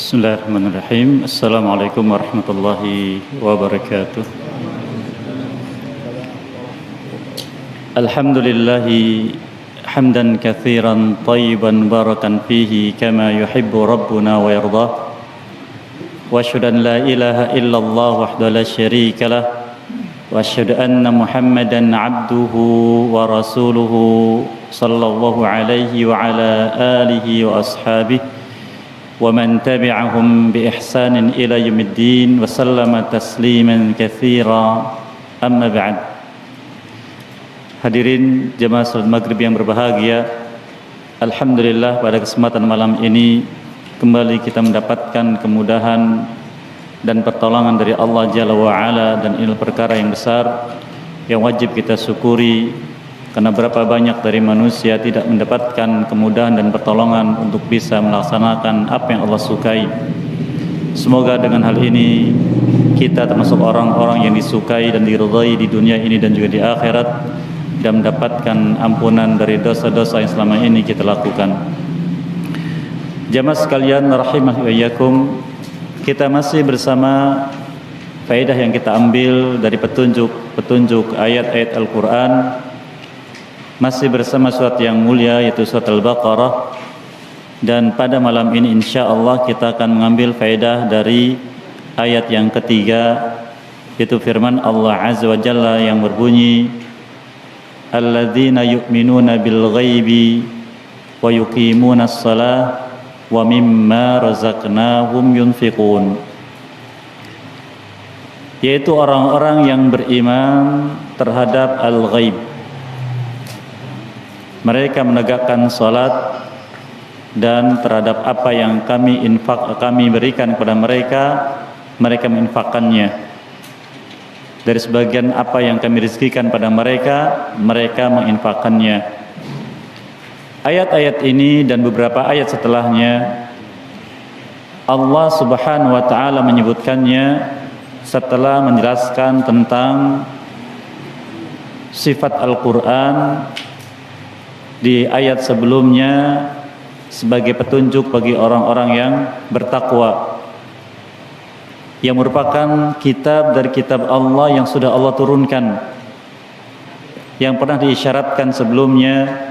Bismillahirrahmanirrahim. Assalamualaikum warahmatullahi wabarakatuh. Alhamdulillahi hamdan katsiran tayyiban barakan fihi kama yuhibbu rabbuna wa yardah. Wa asyhadu an la ilaha illallah wahdahu la syarika lah. Wa asyhadu anna Muhammadan abduhu wa rasuluhu sallallahu alaihi wa ala alihi wa ashabihi ومن تبعهم بإحسان إلى يوم الدين وسلم تسليما كثيرا أما بعد. Hadirin jemaah salat maghrib yang berbahagia, alhamdulillah pada kesempatan malam ini kembali kita mendapatkan kemudahan dan pertolongan dari Allah Jalla wa Ala, dan ini perkara yang besar yang wajib kita syukuri. Karena berapa banyak dari manusia tidak mendapatkan kemudahan dan pertolongan untuk bisa melaksanakan apa yang Allah sukai. Semoga dengan hal ini kita termasuk orang-orang yang disukai dan diridhai di dunia ini dan juga di akhirat, dan mendapatkan ampunan dari dosa-dosa yang selama ini kita lakukan. Jamaah sekalian rahimah wa iyyakum, kita masih bersama faedah yang kita ambil dari petunjuk ayat-ayat Al-Quran. Masih bersama surat yang mulia yaitu surat Al-Baqarah, dan pada malam ini insyaallah kita akan mengambil faedah dari ayat yang ketiga, yaitu firman Allah Azza wa Jalla yang berbunyi alladzina yu'minuna bil ghaibi wa yuqimuna shalah wa mimma razaqnahum yunfiqun, yaitu orang-orang yang beriman terhadap al-ghaib. Mereka menegakkan salat, dan terhadap apa yang kami berikan kepada mereka, mereka menginfakkannya. Dari sebagian apa yang kami rizkikan pada mereka, mereka menginfakkannya. Ayat-ayat ini dan beberapa ayat setelahnya Allah Subhanahu wa taala menyebutkannya setelah menjelaskan tentang sifat Al-Qur'an di ayat sebelumnya sebagai petunjuk bagi orang-orang yang bertakwa, yang merupakan kitab dari kitab Allah yang sudah Allah turunkan, yang pernah diisyaratkan sebelumnya,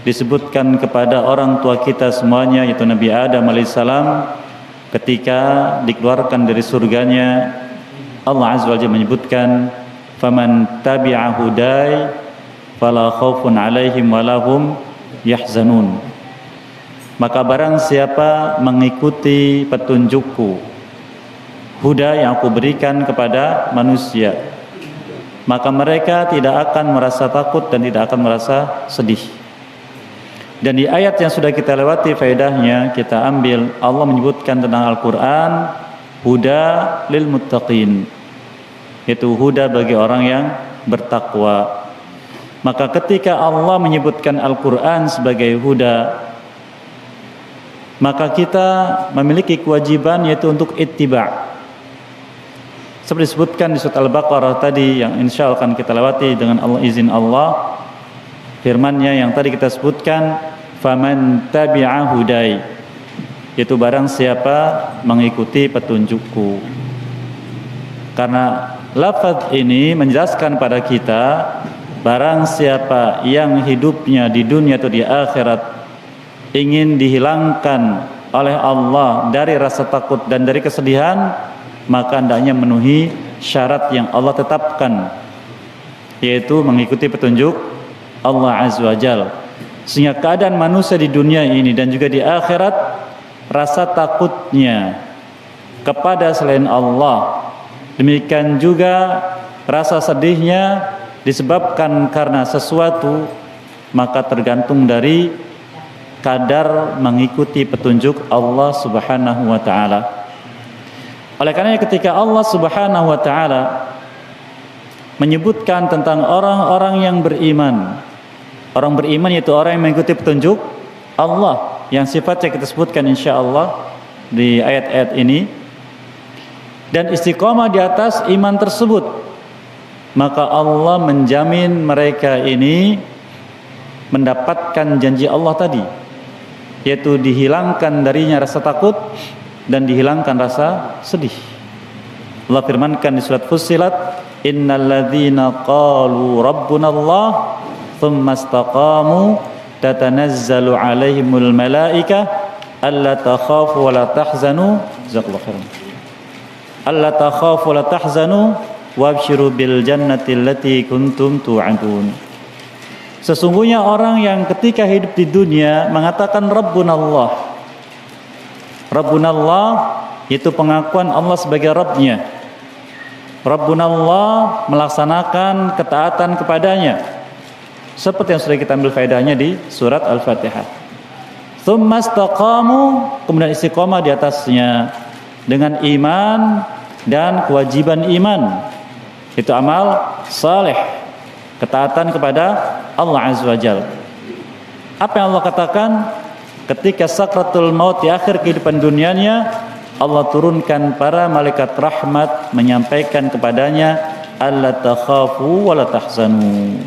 disebutkan kepada orang tua kita semuanya, yaitu Nabi Adam alaihissalam ketika dikeluarkan dari surganya. Allah Azza wa Jalla menyebutkan faman tabi'a hudai fala khaufun alaihim walahum yahzanun. Maka barang siapa mengikuti petunjukku, huda yang aku berikan kepada manusia, maka mereka tidak akan merasa takut dan tidak akan merasa sedih. Dan di ayat yang sudah kita lewati faedahnya, kita ambil Allah menyebutkan tentang Al-Quran huda lil muttaqin, yaitu huda bagi orang yang bertakwa. Maka ketika Allah menyebutkan Al-Quran sebagai huda, maka kita memiliki kewajiban yaitu untuk ittiba'. Seperti disebutkan di surat Al-Baqarah tadi yang insya Allah akan kita lewati dengan izin Allah, firman-Nya yang tadi kita sebutkan faman tabi'a hudai, yaitu barang siapa mengikuti petunjukku. Karena lafaz ini menjelaskan pada kita, barang siapa yang hidupnya di dunia atau di akhirat ingin dihilangkan oleh Allah dari rasa takut dan dari kesedihan, maka hendaknya memenuhi syarat yang Allah tetapkan, yaitu mengikuti petunjuk Allah Azza wa Jalla. Sehingga keadaan manusia di dunia ini dan juga di akhirat, rasa takutnya kepada selain Allah, demikian juga rasa sedihnya disebabkan karena sesuatu, maka tergantung dari kadar mengikuti petunjuk Allah Subhanahu wa taala. Oleh karena ketika Allah Subhanahu wa taala menyebutkan tentang orang-orang yang beriman, orang beriman yaitu orang yang mengikuti petunjuk Allah yang sifatnya kita sebutkan insyaallah di ayat-ayat ini, dan istiqomah di atas iman tersebut, maka Allah menjamin mereka ini mendapatkan janji Allah tadi, yaitu dihilangkan darinya rasa takut dan dihilangkan rasa sedih. Allah firmankan di surat Fussilat, innal ladzina qalu rabbunallah tsumma istaqamu tatanazzalu alaihimul malaikah alla takhafu wa la tahzanu jazakallahu khairan alla takhafu wa la tahzanu wabshiru bil jannati allati kuntum tu'adun. Sesungguhnya orang yang ketika hidup di dunia mengatakan Rabbunallah. Rabbunallah itu pengakuan Allah sebagai Rabbnya. Rabbunallah melaksanakan ketaatan kepadanya. Seperti yang sudah kita ambil faedahnya di surat Al-Fatihah. Tsumma istaqamu, kemudian istiqomah di atasnya dengan iman dan kewajiban iman. Itu amal saleh, ketaatan kepada Allah Azza wa Jalla. Apa yang Allah katakan ketika sakratul maut di akhir kehidupan dunianya, Allah turunkan para malaikat rahmat menyampaikan kepadanya, alla takhafu wa la tahzanu.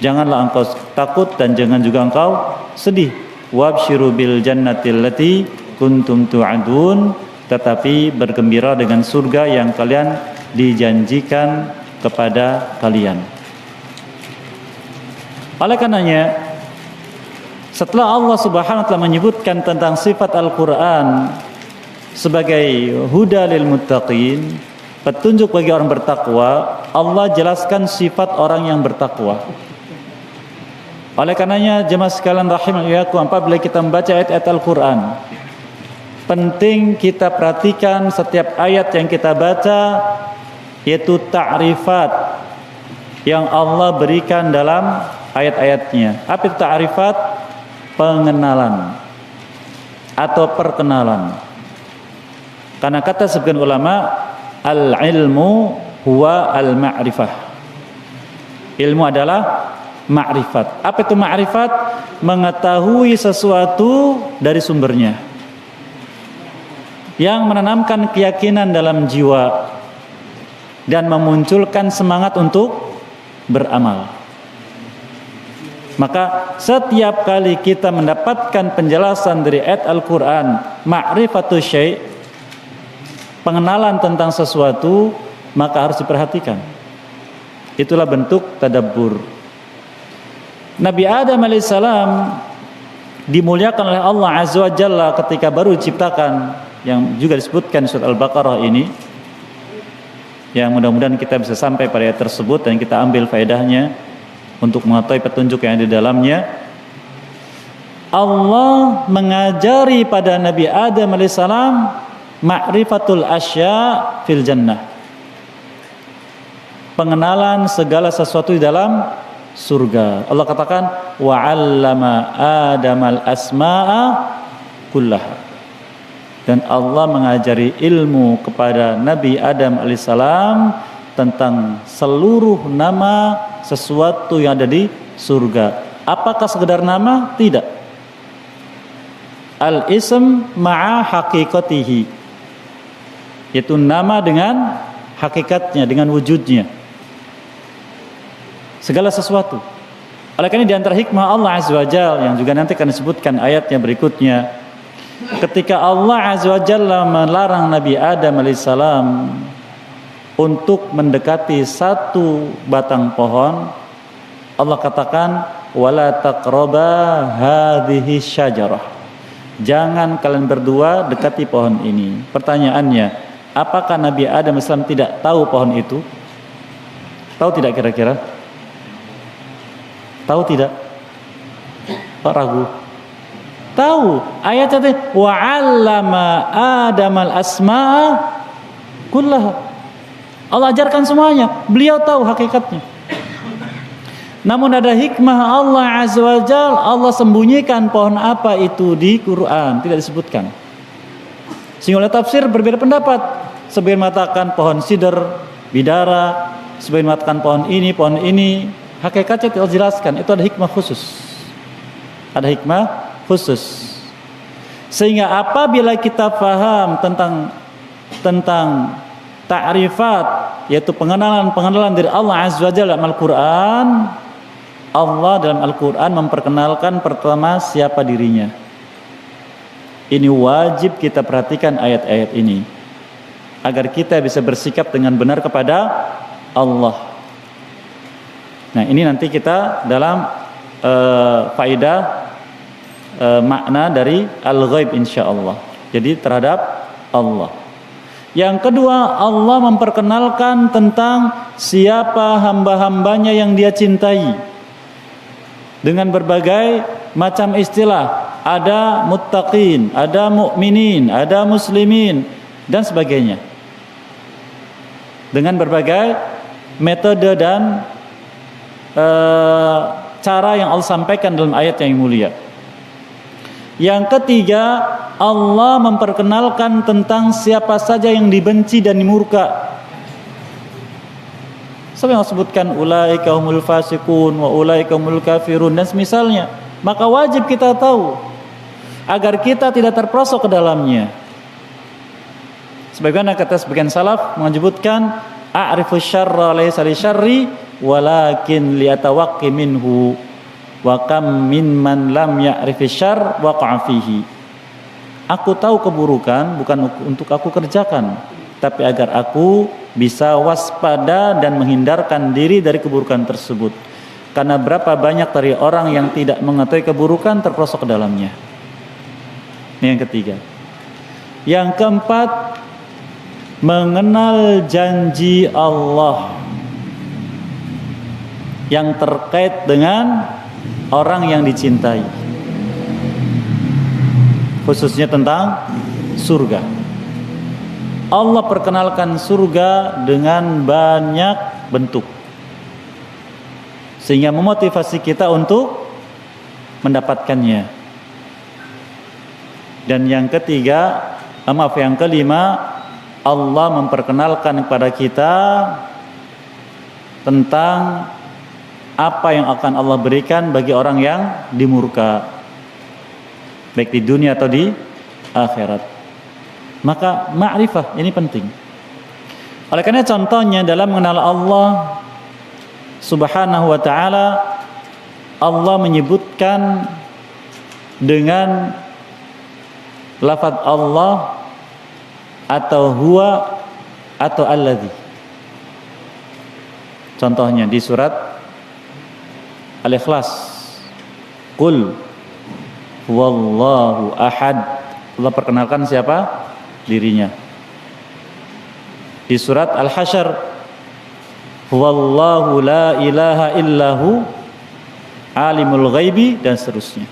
Janganlah engkau takut dan jangan juga engkau sedih. Wabshiru bil jannati allati kuntum tu'adun, tetapi bergembira dengan surga yang kalian dijanjikan kepada kalian. Oleh karenanya, setelah Allah Subhanahu wa taala menyebutkan tentang sifat Al-Qur'an sebagai huda lil muttaqin, petunjuk bagi orang bertakwa, Allah jelaskan sifat orang yang bertakwa. Oleh karenanya jemaah sekalian rahimakumullah, apabila kita membaca ayat-ayat Al-Qur'an, penting kita perhatikan setiap ayat yang kita baca, yaitu ta'rifat yang Allah berikan dalam ayat-ayatnya. Apa itu ta'rifat? Pengenalan atau perkenalan. Karena kata sebagian ulama, al-ilmu huwa al-ma'rifah. Ilmu adalah ma'rifat. Apa itu ma'rifat? Mengetahui sesuatu dari sumbernya, yang menanamkan keyakinan dalam jiwa dan memunculkan semangat untuk beramal. Maka setiap kali kita mendapatkan penjelasan dari ayat Al-Quran, ma'rifatu syai', pengenalan tentang sesuatu, maka harus diperhatikan. Itulah bentuk tadabbur. Nabi Adam alaihissalam dimuliakan oleh Allah Azza wa Jalla ketika baru diciptakan, yang juga disebutkan surat Al-Baqarah ini, yang mudah-mudahan kita bisa sampai pada ayat tersebut dan kita ambil faedahnya untuk mengetahui petunjuk yang ada di dalamnya. Allah mengajari pada Nabi Adam alaihissalam ma'rifatul asya fil jannah, pengenalan segala sesuatu di dalam surga. Allah katakan wa 'allama Adamal asma'a kullaha, dan Allah mengajari ilmu kepada Nabi Adam alaihissalam tentang seluruh nama sesuatu yang ada di surga. Apakah sekedar nama? Tidak. Al-ism ma'a haqiqatihi, yaitu nama dengan hakikatnya, dengan wujudnya, segala sesuatu. Oleh karena di antara hikmah Allah Azza wa Jalla yang juga nanti akan disebutkan ayatnya berikutnya, ketika Allah Azza wa Jalla melarang Nabi Adam alaihissalam untuk mendekati satu batang pohon, Allah katakan wala taqraba hadhihi syajarah, jangan kalian berdua dekati pohon ini. Pertanyaannya, apakah Nabi Adam alaihissalam tidak tahu pohon itu? Tahu tidak kira-kira? Tahu tidak? Pak ragu? Tahu. Ayatnya wa 'allama Adamal asma'a kullaha. Allah ajarkan semuanya. Beliau tahu hakikatnya. Namun ada hikmah Allah Azza wa Jalla, Allah sembunyikan pohon apa itu di Quran, tidak disebutkan. Sehingga oleh tafsir berbeda pendapat. Sebagian mengatakan pohon sidr, bidara, sebagian mengatakan pohon ini. Hakikatnya tidak dijelaskan. Itu ada hikmah khusus. Ada hikmah khusus. Sehingga apabila kita paham tentang ta'rifat, yaitu pengenalan dari Allah Azza wa Jalla dalam Al-Quran, Allah dalam Al-Quran memperkenalkan pertama siapa dirinya. Ini wajib kita perhatikan ayat-ayat ini agar kita bisa bersikap dengan benar kepada Allah. Nah, ini nanti kita dalam faedah makna dari al-ghaib insyaallah. Jadi terhadap Allah. Yang kedua, Allah memperkenalkan tentang siapa hamba-hambanya yang Dia cintai dengan berbagai macam istilah. Ada muttaqin, ada mukminin, ada muslimin dan sebagainya. Dengan berbagai metode dan cara yang Allah sampaikan dalam ayat yang mulia. Yang ketiga, Allah memperkenalkan tentang siapa saja yang dibenci dan dimurka. Seperti yang sebutkan ulaika humul fasiqun wa ulaika humul kafirun dan semisalnya. Maka wajib kita tahu agar kita tidak terperosok ke dalamnya. Sebagaimana kata sebagian salaf menyebutkan a'rifus syarra laysa li syarri walakin liyatawaqqi minhu. Wa kam min man lam ya'rifis syarr waqa'a fihi. Aku tahu keburukan bukan untuk aku kerjakan, tapi agar aku bisa waspada dan menghindarkan diri dari keburukan tersebut. Karena berapa banyak dari orang yang tidak mengetahui keburukan terperosok ke dalamnya. Ini yang ketiga. Yang keempat, mengenal janji Allah yang terkait dengan orang yang dicintai, khususnya tentang surga. Allah perkenalkan surga dengan banyak bentuk, sehingga memotivasi kita untuk mendapatkannya. Dan yang kelima, Allah memperkenalkan kepada kita tentang apa yang akan Allah berikan bagi orang yang dimurka, baik di dunia atau di akhirat. Maka ma'rifah ini penting. Oleh karena contohnya dalam mengenal Allah Subhanahu wa ta'ala, Allah menyebutkan dengan lafaz Allah atau huwa atau alladzi. Contohnya di surat Al-Ikhlas, Qul huwallahu ahad. Allah perkenalkan siapa? Dirinya. Di surat Al-Hasyr, huwallahu la ilaha illahu alimul ghaibi dan seterusnya.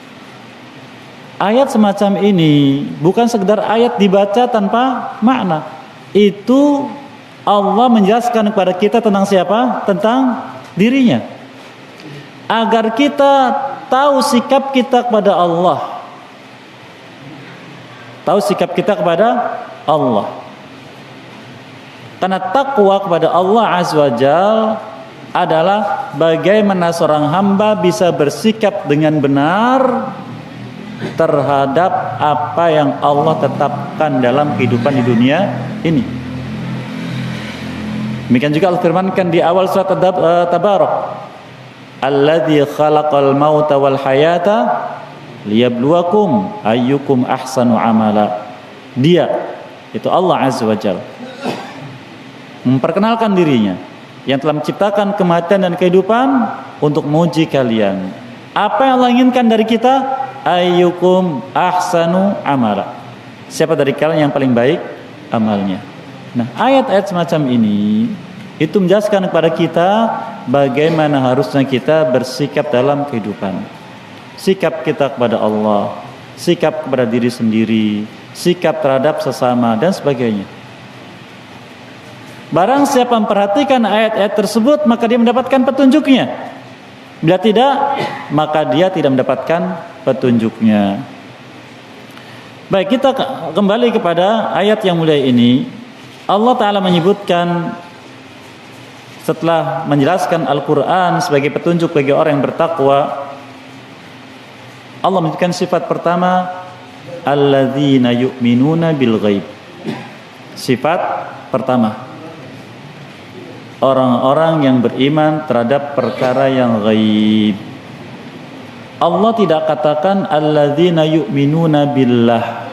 Ayat semacam ini bukan sekedar ayat dibaca tanpa makna. Itu Allah menjelaskan kepada kita tentang siapa? Tentang dirinya. Agar kita tahu sikap kita kepada Allah. Tahu sikap kita kepada Allah. Karena takwa kepada Allah Azza wa Jalla adalah bagaimana seorang hamba bisa bersikap dengan benar terhadap apa yang Allah tetapkan dalam kehidupan di dunia ini. Demikian juga Allah firmankan di awal surat Tabarak, alladzi khalaqal mauta wal hayata liyabluwakum ayyukum ahsanu amala. Dia, itu Allah Azza wa Jalla, memperkenalkan dirinya yang telah menciptakan kematian dan kehidupan untuk menguji kalian. Apa yang Allah inginkan dari kita? Ayyukum ahsanu amala. Siapa dari kalian yang paling baik amalnya? Nah, ayat-ayat semacam ini itu menjelaskan kepada kita bagaimana harusnya kita bersikap dalam kehidupan. Sikap kita kepada Allah, sikap kepada diri sendiri, sikap terhadap sesama dan sebagainya. Barang siapa memperhatikan ayat-ayat tersebut, maka dia mendapatkan petunjuknya. Bila tidak, maka dia tidak mendapatkan petunjuknya. Baik, kita kembali kepada ayat yang mulia ini. Allah Ta'ala menyebutkan setelah menjelaskan Al-Quran sebagai petunjuk bagi orang yang bertakwa, Allah menyebutkan sifat pertama, alladzina yu'minuna bil ghaib. Sifat pertama, orang-orang yang beriman terhadap perkara yang ghaib. Allah tidak katakan alladzina yu'minuna billah.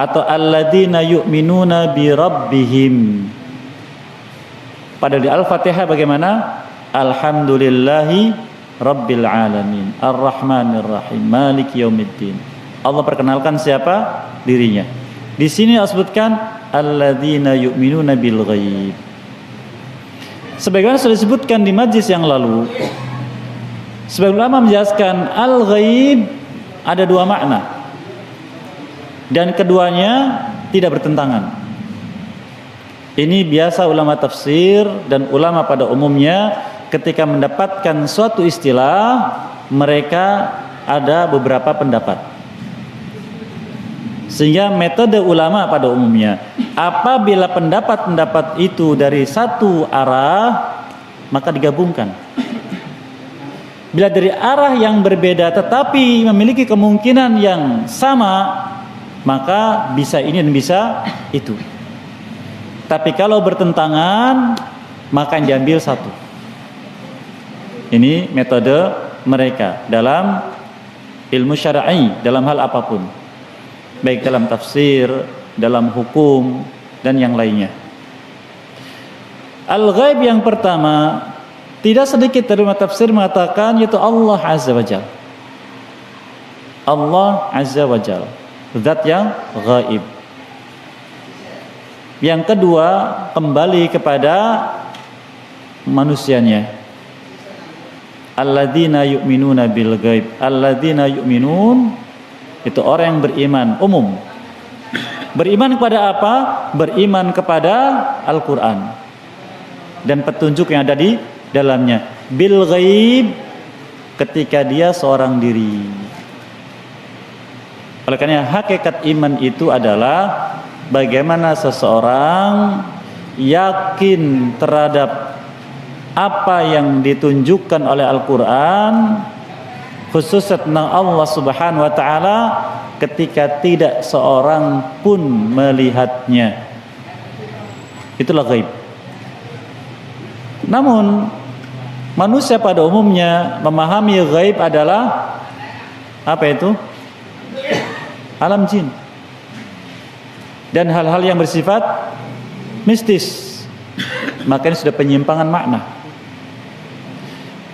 atau alladzina yu'minuna bi rabbihim. Pada di Al-Fatihah bagaimana? Alhamdulillahi rabbil alamin, arrahmanir rahim, maliki yaumiddin. Allah perkenalkan siapa? Dirinya. Di sini disebutkan alladzina yu'minuna bil ghaib. Sebagaimana sudah disebutkan di majlis yang lalu, sebagian ulama menjelaskan al-ghaib ada dua makna dan keduanya tidak bertentangan. Ini biasa ulama tafsir dan ulama pada umumnya ketika mendapatkan suatu istilah mereka ada beberapa pendapat. Sehingga metode ulama pada umumnya, apabila pendapat-pendapat itu dari satu arah maka digabungkan. Bila dari arah yang berbeda tetapi memiliki kemungkinan yang sama, maka bisa ini dan bisa itu. Tapi kalau bertentangan, maka yang diambil satu. Ini metode mereka dalam ilmu syar'i, dalam hal apapun, baik dalam tafsir, dalam hukum, dan yang lainnya. Al-ghaib yang pertama, tidak sedikit dari ulama tafsir mengatakan yaitu Allah Azza wa Jalla. Allah Azza wa Jalla, zat yang ghaib. Yang kedua, kembali kepada manusianya. Alladzina yu'minuna bil ghaib. Alladzina yu'minun itu orang yang beriman umum. Beriman kepada apa? Beriman kepada Al-Qur'an dan petunjuk yang ada di dalamnya. Bil ghaib, ketika dia seorang diri. Oleh karena hakikat iman itu adalah bagaimana seseorang yakin terhadap apa yang ditunjukkan oleh Al-Qur'an, khususnya tentang Allah Subhanahu wa taala, ketika tidak seorang pun melihatnya. Itulah ghaib. Namun manusia pada umumnya memahami ghaib adalah apa itu? Alam jin dan hal-hal yang bersifat mistis. Makanya sudah penyimpangan makna.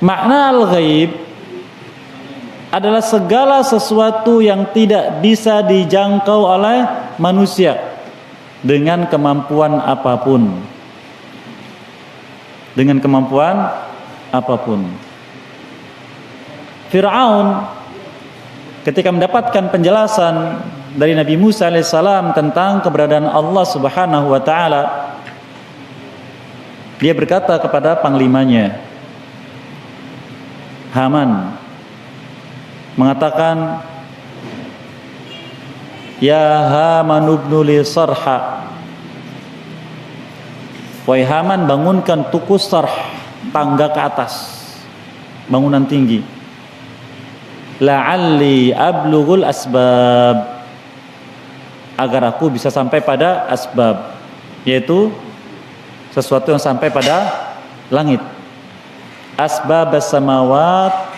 Makna al-ghaib adalah segala sesuatu yang tidak bisa dijangkau oleh manusia dengan kemampuan apapun. Dengan kemampuan apapun. Fir'aun ketika mendapatkan penjelasan dari Nabi Musa alaihissalam tentang keberadaan Allah Subhanahu wa taala, dia berkata kepada panglimanya Haman, mengatakan, ya Haman ibnu li sarha, wahai Haman, bangunkan tuku sarh, tangga ke atas, bangunan tinggi, la'alli ablughul asbab, agar aku bisa sampai pada asbab, yaitu sesuatu yang sampai pada langit. Asbab as-samawat,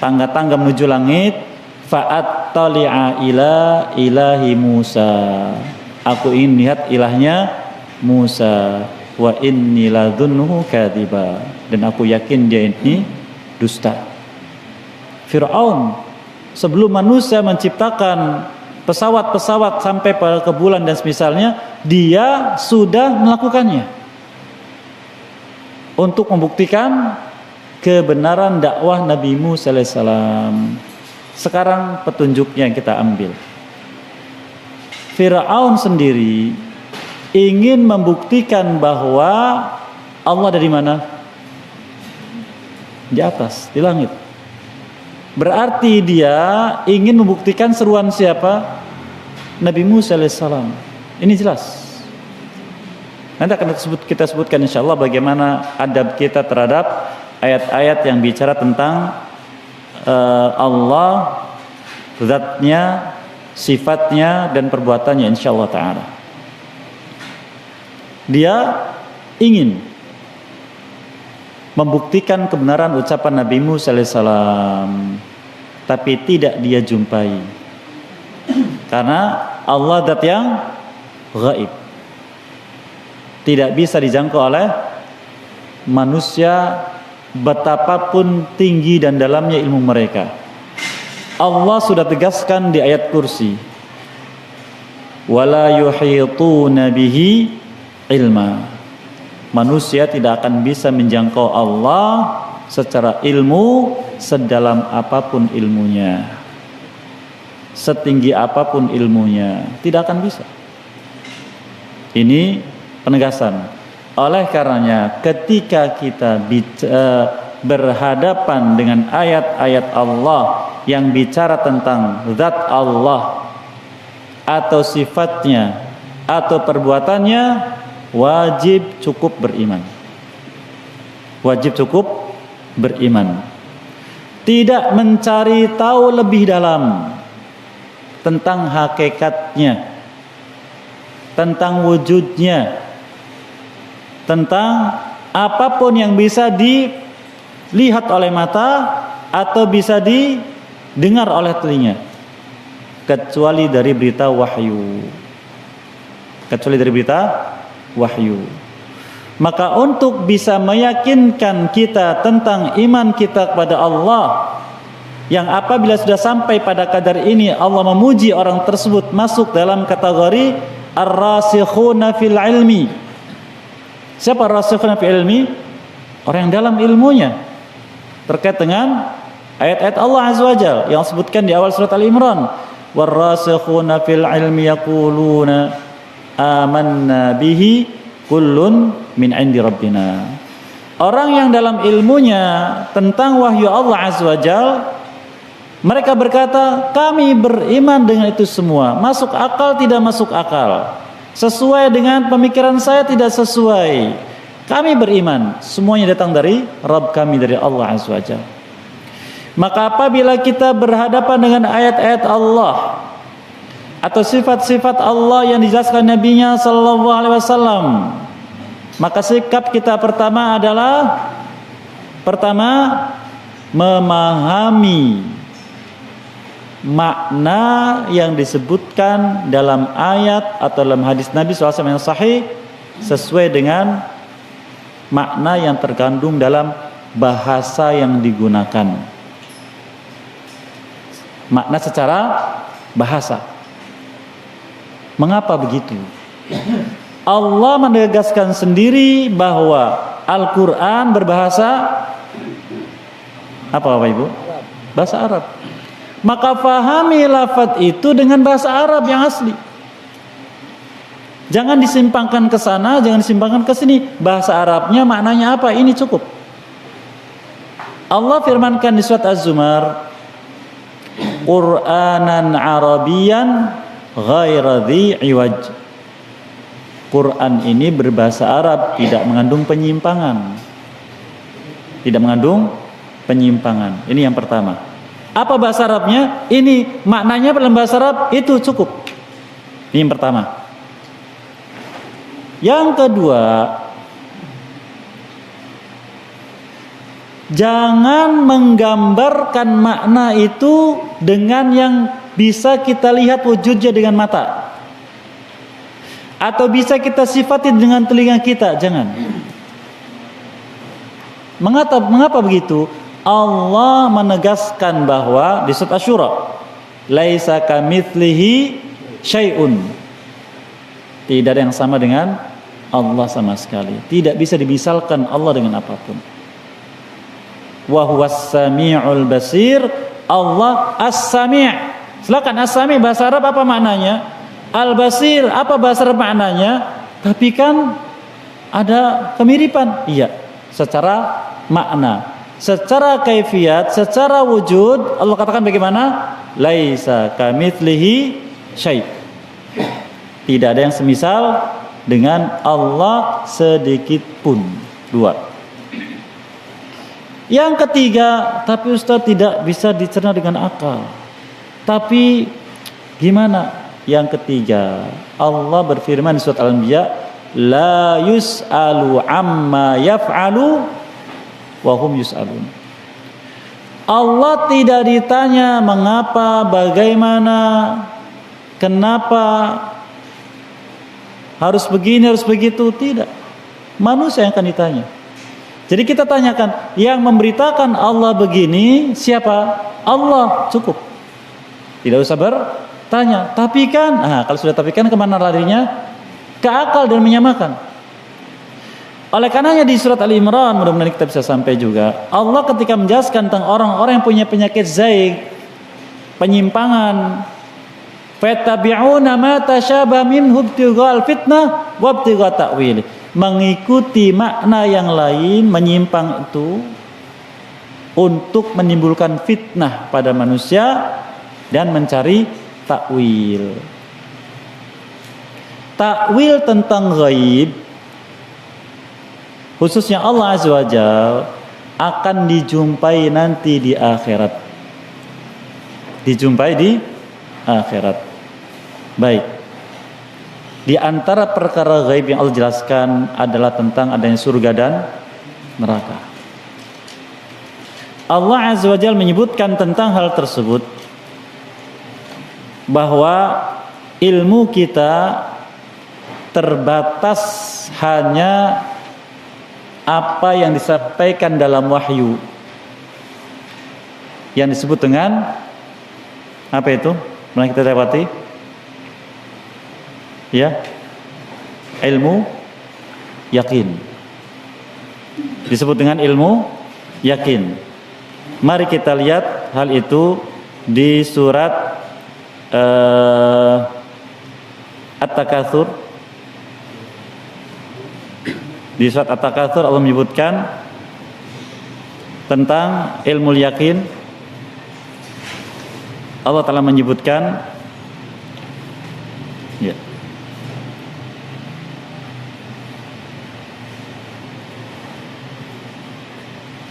tangga-tangga menuju langit. Fa'attali'a ila ilahi Musa, aku ingin lihat ilahnya Musa. Wa inni ladhunnuhu kadhiba, dan aku yakin dia ini dusta. Fir'aun sebelum manusia menciptakan pesawat-pesawat sampai ke bulan dan semisalnya, dia sudah melakukannya untuk membuktikan kebenaran dakwah Nabi Musa alaihissalam. Sekarang petunjuknya yang kita ambil. Fir'aun sendiri ingin membuktikan bahwa Allah ada di mana? Di atas, di langit. Berarti dia ingin membuktikan seruan siapa? Nabi Musa alaihissalam. Ini jelas. Nanti akan kita sebutkan insyaallah bagaimana adab kita terhadap ayat-ayat yang bicara tentang Allah, zatnya, sifatnya, dan perbuatannya insyaallah ta'ala. Dia ingin membuktikan kebenaran ucapan Nabi Musa alaihissalam, tapi tidak dia jumpai. Karena Allah zat yang gaib. Tidak bisa dijangkau oleh manusia betapapun tinggi dan dalamnya ilmu mereka. Allah sudah tegaskan di ayat kursi, wala yuhituna bihi ilma. Manusia tidak akan bisa menjangkau Allah secara ilmu sedalam apapun ilmunya, setinggi apapun ilmunya, tidak akan bisa. Ini penegasan. Oleh karenanya ketika kita berhadapan dengan ayat-ayat Allah yang bicara tentang zat Allah atau sifatnya atau perbuatannya, wajib cukup beriman. Wajib cukup beriman. Tidak mencari tahu lebih dalam tentang hakikatnya, tentang wujudnya, tentang apapun yang bisa dilihat oleh mata atau bisa didengar oleh telinga, kecuali dari berita wahyu. Kecuali dari berita wahyu. Maka untuk bisa meyakinkan kita tentang iman kita kepada Allah, yang apabila sudah sampai pada kadar ini Allah memuji orang tersebut masuk dalam kategori ar-rasikhuna fil ilmi. Siapa ar-rasikhuna fil ilmi? Orang yang dalam ilmunya terkait dengan ayat-ayat Allah Azza wa Jalla yang disebutkan di awal surat Al-Imran, war-rasikhuna fil ilmi yaquluna amanna bihi kullun min indi rabbina. Orang yang dalam ilmunya tentang wahyu Allah Azza wa Jalla, mereka berkata, kami beriman dengan itu semua. Masuk akal tidak masuk akal, sesuai dengan pemikiran saya tidak sesuai, kami beriman, semuanya datang dari Rabb kami, dari Allah Azza wa Jalla. Maka apabila kita berhadapan dengan ayat-ayat Allah atau sifat-sifat Allah yang dijelaskan Nabi-Nya sallallahu alaihi wasallam, maka sikap kita pertama adalah memahami makna yang disebutkan dalam ayat atau dalam hadis Nabi SAW yang sahih sesuai dengan makna yang terkandung dalam bahasa yang digunakan. Makna secara bahasa. Mengapa begitu? Allah menegaskan sendiri bahwa Al-Quran berbahasa apa Bapak Ibu? Bahasa Arab. Maka fahami lafaz itu dengan bahasa Arab yang asli. Jangan disimpangkan ke sana, jangan disimpangkan ke sini. Bahasa Arabnya maknanya apa? Ini cukup. Allah firmankan di surat Az-Zumar, Qur'anan Arabiyan ghaira dhi iwaj. Quran ini berbahasa Arab, tidak mengandung penyimpangan. Tidak mengandung penyimpangan. Ini yang pertama. Apa bahasa Arabnya? Ini maknanya dalam bahasa Arab, itu cukup. Ini yang pertama. Yang kedua, jangan menggambarkan makna itu dengan yang bisa kita lihat wujudnya dengan mata, atau bisa kita sifati dengan telinga kita. Jangan. Mengapa begitu? Allah menegaskan bahwa di surat Asy-Syura, laisa kamitslihi syai'un. Tidak ada yang sama dengan Allah sama sekali. Tidak bisa dimisalkan Allah dengan apapun. Wa huwas samiul basir. Allah as-sami'. Silakan, as-sami' bahasa Arab apa maknanya? Al-basir apa bahasa Arab maknanya? Tapi kan ada kemiripan. Iya, secara makna. Secara kaifiat, secara wujud, Allah katakan bagaimana? Laisa kamitslihi syai'. Tidak ada yang semisal dengan Allah sedikit pun. Dua. Yang ketiga, tapi Ustaz tidak bisa dicerna dengan akal. Tapi gimana? Yang ketiga, Allah berfirman di surat Al-Anbiya, la yus'alu amma yaf'alu wahum yus'alun. Allah tidak ditanya mengapa, bagaimana, Kenapa harus begini, harus begitu? Tidak. Manusia yang akan ditanya. Jadi kita tanyakan, yang memberitakan Allah begini siapa? Allah, cukup. Tidak usah bertanya. Tapi kan, kalau sudah tapi kan kemana larinya? Ke akal dan menyamakan. Oleh karenanya di surat Al-Imran, mudah-mudahan kita bisa sampai juga, Allah ketika menjelaskan tentang orang-orang yang punya penyakit zaig, penyimpangan, fattabi'una ma tasyabaha minhu ibtighal fitnah wa ibtigha ta'wil, mengikuti makna yang lain, menyimpang itu untuk menimbulkan fitnah pada manusia dan mencari takwil. Takwil tentang ghaib, khususnya Allah Azza wa Jalla, akan dijumpai nanti di akhirat. Dijumpai di akhirat. Baik. Di antara perkara ghaib yang Allah jelaskan adalah tentang adanya surga dan neraka. Allah Azza wa Jalla menyebutkan tentang hal tersebut bahwa ilmu kita terbatas hanya apa yang disampaikan dalam wahyu, yang disebut dengan apa itu? Pernah kita dapati? Ya, ilmu yakin. Disebut dengan ilmu yakin. Mari kita lihat hal itu di surat At-Takatsur. Di surat At-Takatsur Allah menyebutkan tentang ilmu yakin. Allah telah menyebutkan, ya,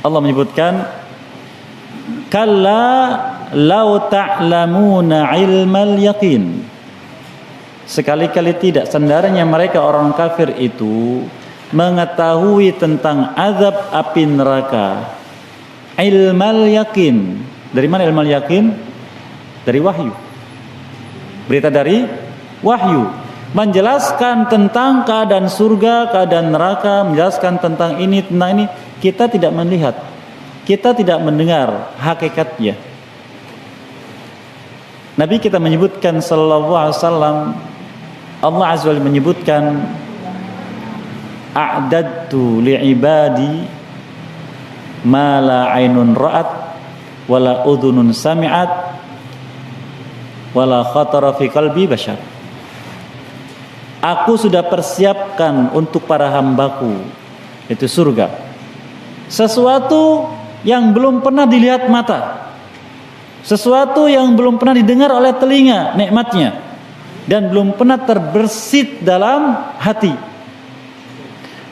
Allah menyebutkan, kalla lau ta'lamuna ilmal yaqin, sekali-kali tidak, sebenarnya mereka orang kafir itu mengetahui tentang azab api neraka. Ilmal yakin, dari mana ilmal yakin? Dari wahyu. Berita dari wahyu menjelaskan tentang keadaan surga, keadaan neraka, menjelaskan tentang ini, tentang ini. Kita tidak melihat, kita tidak mendengar hakikatnya. Nabi kita menyebutkan sallallahu alaihi wasallam, Allah azza wa jalla menyebutkan, a'dadtu li'ibadi ma la 'ainun ra'at wala udhunun sami'at wala khatara fi qalbi bashar. Aku sudah persiapkan untuk para hambaku, itu surga, sesuatu yang belum pernah dilihat mata, sesuatu yang belum pernah didengar oleh telinga nikmatnya, dan belum pernah terbersit dalam hati.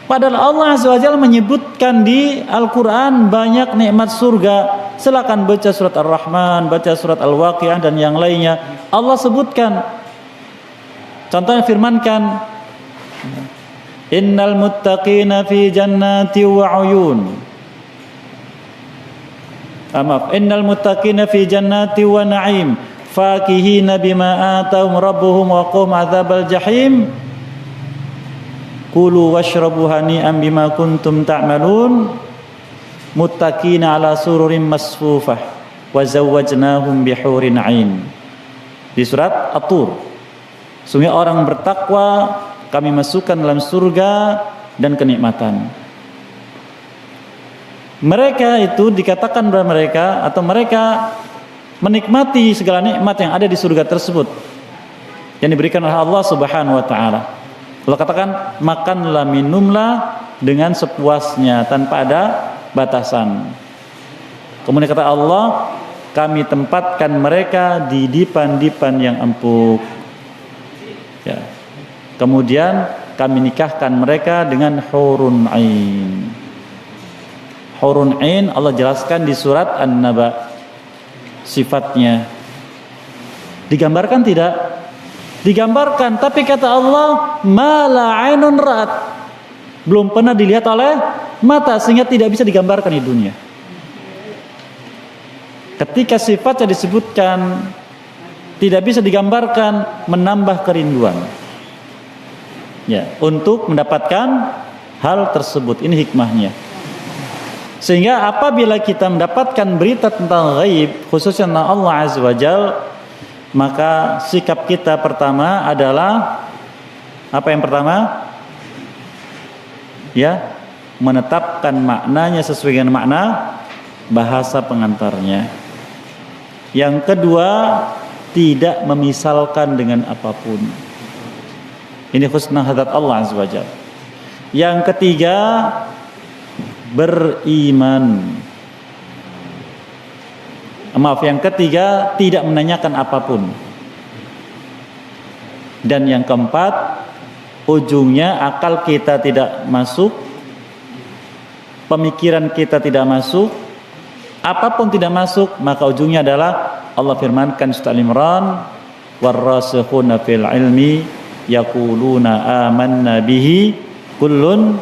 Padahal Allah Azza wa Jalla menyebutkan di Al-Quran banyak nikmat surga. Silakan baca surat Ar-Rahman, baca surat Al-Waqi'ah dan yang lainnya. Allah sebutkan, contohnya firmankan, innal muttaqina fi jannati wa uyun. Innal muttaqina fi jannati wa na'im fakihina bima atahum rabbuhum wa qum adzabal jahim kulu washrabu hani'an bima kuntum ta'malun muttaqina ala sururin masfufah wa zawwajnahum bihurin 'ain. Di surat At-Tur. Sungguh orang bertakwa kami masukkan dalam surga dan kenikmatan. Mereka itu dikatakan kepada mereka, atau mereka menikmati segala nikmat yang ada di surga tersebut yang diberikan oleh Allah Subhanahu wa taala. Allah katakan, makanlah, minumlah dengan sepuasnya tanpa ada batasan. Kemudian kata Allah, kami tempatkan mereka di dipan-dipan yang empuk. Ya. Kemudian kami nikahkan mereka dengan hurun ain. Hurun ain Allah jelaskan di surat An-Naba. Sifatnya digambarkan tidak? Digambarkan, tapi kata Allah, ma la ainun ra'at, belum pernah dilihat oleh mata, sehingga tidak bisa digambarkan di dunia. Ketika sifatnya disebutkan tidak bisa digambarkan, menambah kerinduan. Ya, untuk mendapatkan hal tersebut. Ini hikmahnya. Sehingga apabila kita mendapatkan berita tentang ghaib, khususnya tentang Allah Azza wa Jalla, maka sikap kita pertama adalah apa yang pertama? Ya, menetapkan maknanya sesuai dengan makna bahasa pengantarnya. Yang kedua, tidak memisalkan dengan apapun. Ini husnul hadat Allah Azza wa Jalla. Yang ketiga, beriman. Yang ketiga, tidak menanyakan apapun. Dan yang keempat, ujungnya akal kita tidak masuk, pemikiran kita tidak masuk, apapun tidak masuk, maka ujungnya adalah Allah firmankan surat Al-Imran, warrasikhuna fil ilmi yaquluna amanna bihi kullun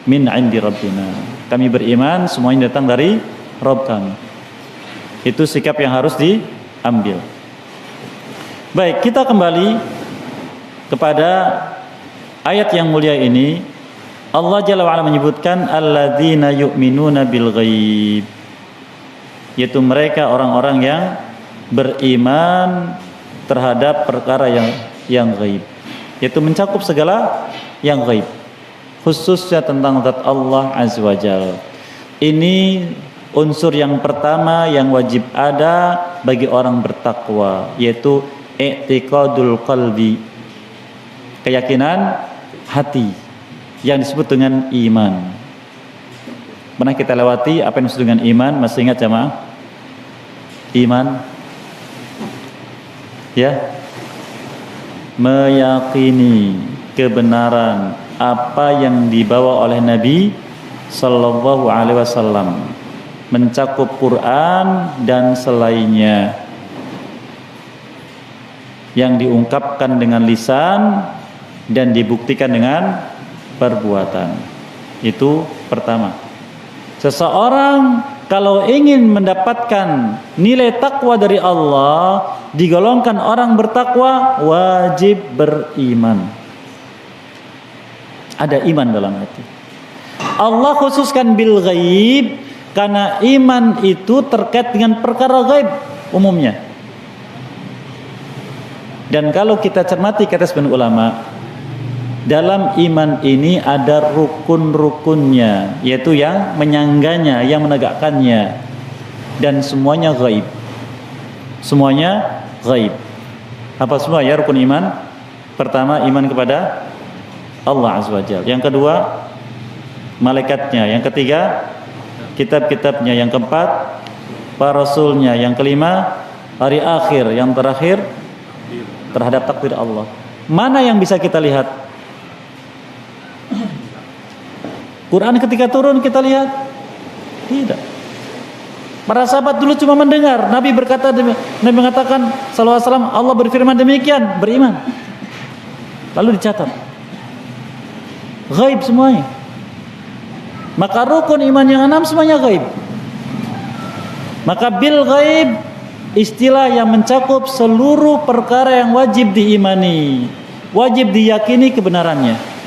min 'indi rabbina. Kami beriman semuanya datang dari Rabb kami. Itu sikap yang harus diambil. Baik, kita kembali kepada ayat yang mulia ini. Allah Jalla wa Ala menyebutkan alladzina yu'minuna bil ghaib, yaitu mereka orang-orang yang beriman terhadap perkara yang ghaib, yaitu mencakup segala yang ghaib, khususnya tentang zat Allah Azza wa Jalla. Ini unsur yang pertama yang wajib ada bagi orang bertakwa, yaitu i'tiqadul qalbi, keyakinan hati yang disebut dengan iman. Pernah kita lewati apa yang disebut dengan iman? Masih ingat jamaah? Iman, ya, meyakini kebenaran apa yang dibawa oleh Nabi Sallallahu Alaihi Wasallam, mencakup Quran dan selainnya, yang diungkapkan dengan lisan dan dibuktikan dengan perbuatan. Itu pertama. Seseorang kalau ingin mendapatkan nilai takwa dari Allah, digolongkan orang bertakwa, wajib beriman. Ada iman dalam hati. Allah khususkan bil ghaib karena iman itu terkait dengan perkara ghaib umumnya. Dan kalau kita cermati kata sebagian ulama, dalam iman ini ada rukun-rukunnya, yaitu yang menyangganya, yang menegakkannya, dan semuanya ghaib. Semuanya ghaib. Apa semua ya rukun iman? Pertama, iman kepada Allah Azza wa Jalla. Yang kedua, malaikatnya. Yang ketiga, kitab-kitabnya. Yang keempat, para rasulnya. Yang kelima, hari akhir. Yang terakhir, terhadap takdir Allah. Mana yang bisa kita lihat? Quran ketika turun kita lihat? Tidak. Para sahabat dulu cuma mendengar. Nabi berkata, Nabi mengatakan sallallahu alaihi wasallam, Allah berfirman demikian, beriman. Lalu dicatat. Ghaib semuanya. Maka rukun iman yang 6 semuanya ghaib. Maka bil ghaib istilah yang mencakup seluruh perkara yang wajib diimani, wajib diyakini kebenarannya.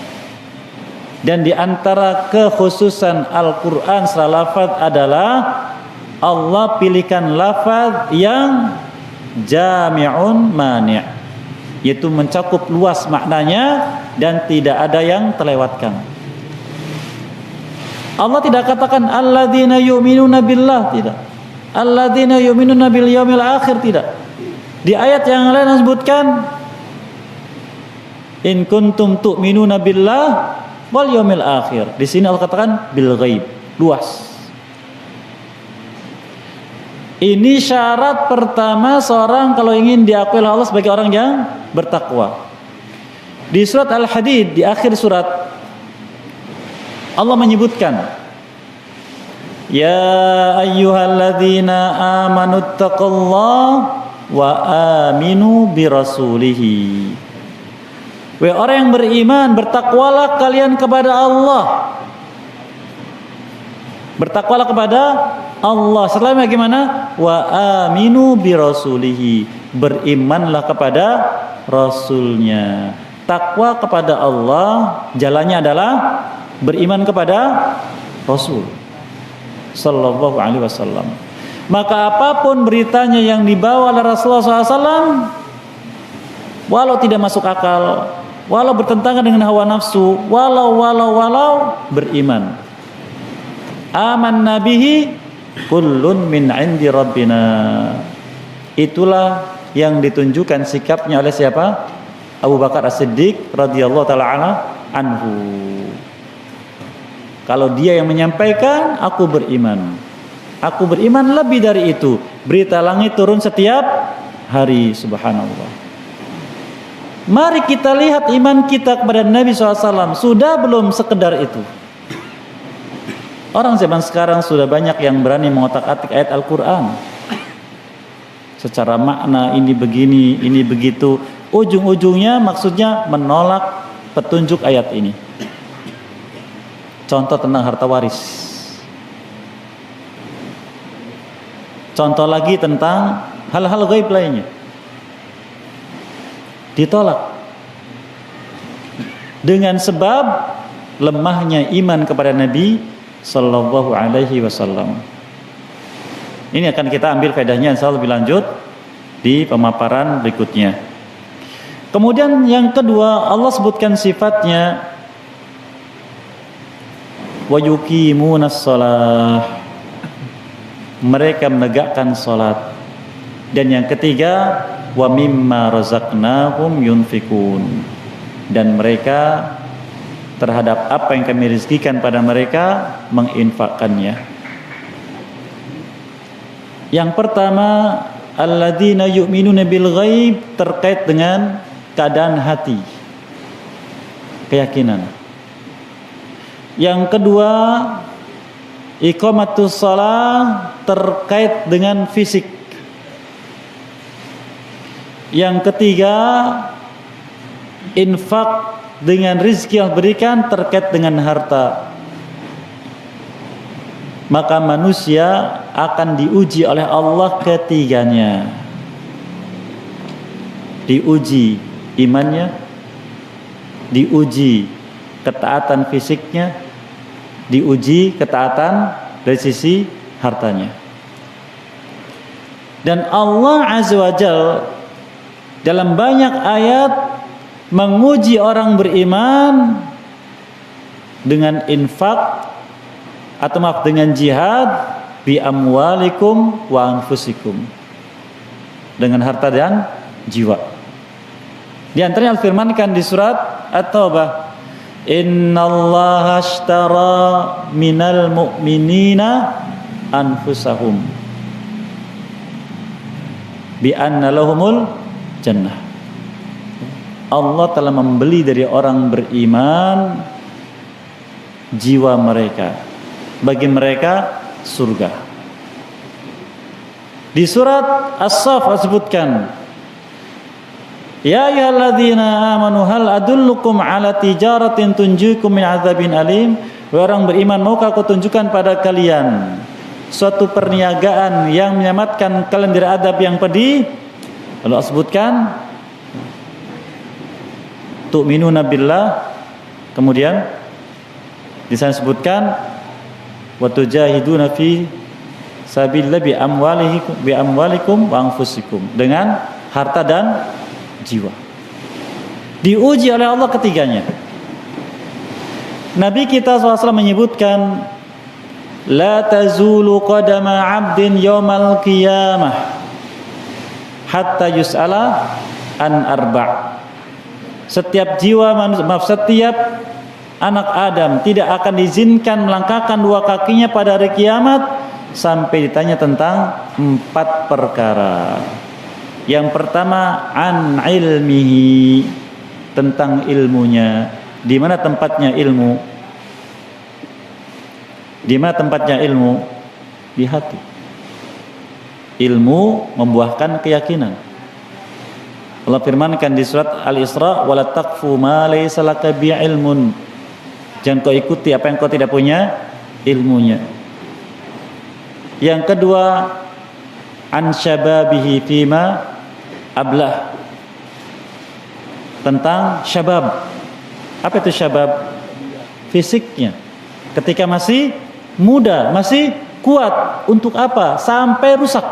Dan di antara kekhususan Al-Quran secara lafaz adalah Allah pilihkan lafaz yang jami'un mani', yaitu mencakup luas maknanya dan tidak ada yang terlewatkan. Allah tidak katakan alladzina yu'minuna billah, tidak. Alladzina yu'minuna bil yaumil akhir, tidak. Di ayat yang lain disebutkan in kuntum tu'minuna billah wal yaumil akhir. Di sini Allah katakan bil ghaib, luas. Ini syarat pertama seorang kalau ingin diakui oleh Allah sebagai orang yang bertakwa. Di surat Al-Hadid, di akhir surat, Allah menyebutkan, ya ayyuhalladzina amanu taqullaha wa aminu birasulihi. Wahai orang yang beriman, bertakwalah kalian kepada Allah. Bertakwalah kepada Allah. Setelah bagaimana? Wa aminu bi rasulihi. Berimanlah kepada rasulnya. Takwa kepada Allah jalannya adalah beriman kepada Rasul sallallahu alaihi wasallam. Maka apapun beritanya yang dibawa oleh Rasulullah SAW, walau tidak masuk akal, walau bertentangan dengan hawa nafsu, walau beriman. Aman nabihi kullun min indi rabbina. Itulah yang ditunjukkan sikapnya oleh siapa? Abu Bakar As-Siddiq radhiyallahu taala anhu. Kalau dia yang menyampaikan, aku beriman. Aku beriman lebih dari itu. Berita langit turun setiap hari, subhanallah. Mari kita lihat iman kita kepada Nabi SAW. Sudah belum sekedar itu? Orang zaman sekarang sudah banyak yang berani mengotak-atik ayat Al-Quran. Secara makna ini begini, ini begitu. Ujung-ujungnya maksudnya menolak petunjuk ayat ini. Contoh tentang harta waris. Contoh lagi tentang hal-hal gaib lainnya. Ditolak. Dengan sebab lemahnya iman kepada Nabi sallallahu alaihi wasallam. Ini akan kita ambil faedahnya insyaallah lebih lanjut di pemaparan berikutnya. Kemudian yang kedua, Allah sebutkan sifatnya wa yuqimunas shalah. Mereka menegakkan salat. Dan yang ketiga, wa mimma razaqnahum yunfikun. Dan mereka terhadap apa yang kami rizkikan pada mereka menginfakkannya. Yang pertama, alladzina yu'minuna bil ghaib, terkait dengan keadaan hati, keyakinan. Yang kedua, iqamatus shalah, terkait dengan fisik. Yang ketiga, infak dengan rizki yang berikan terkait dengan harta. Maka manusia akan diuji oleh Allah ketiganya. Diuji imannya, diuji ketaatan fisiknya, diuji ketaatan dari sisi hartanya. Dan Allah Azza wa Jalla dalam banyak ayat menguji orang beriman dengan infak atau maaf dengan jihad bi amwalikum wa anfusikum, dengan harta dan jiwa. Di antaranya al-firmankan di surat At-Taubah, innallaha ashtara minal mu'minina anfusahum bi anna lahumul jannah. Allah telah membeli dari orang beriman jiwa mereka, bagi mereka surga. Di surat As-Saff disebutkan, ya ayyuhalladzina amanu hal adullukum ala tijaratin tunjikum min adzabin alim. Wahai orang beriman, maukah aku tunjukkan pada kalian suatu perniagaan yang menyelamatkan kalian dari adab yang pedih? Lalu Allah sebutkan tu'minuna billah, kemudian di sana sebutkan wa tujahiduna fi sabilillah bi amwalikum wa anfusikum, dengan harta dan jiwa. Diuji oleh Allah ketiganya. Nabi kita SAW menyebutkan, la tazulu qadama 'abdin yaumal qiyamah hatta yus'ala an arba'. Setiap jiwa manusia, setiap anak Adam tidak akan diizinkan melangkahkan dua kakinya pada hari kiamat sampai ditanya tentang 4 perkara. Yang pertama, an ilmihi, tentang ilmunya. Di mana tempatnya ilmu? Di mana tempatnya ilmu? Di hati. Ilmu membuahkan keyakinan. Allah firmankan di surat Al-Isra, wala taqfu ma laysa laka bi'ilmun. Jangan kau ikuti apa yang kau tidak punya ilmunya. Yang kedua, an syababihi fima ablah. Tentang syabab. Apa itu syabab? Fisiknya. Ketika masih muda, masih kuat. Untuk apa? Sampai rusak.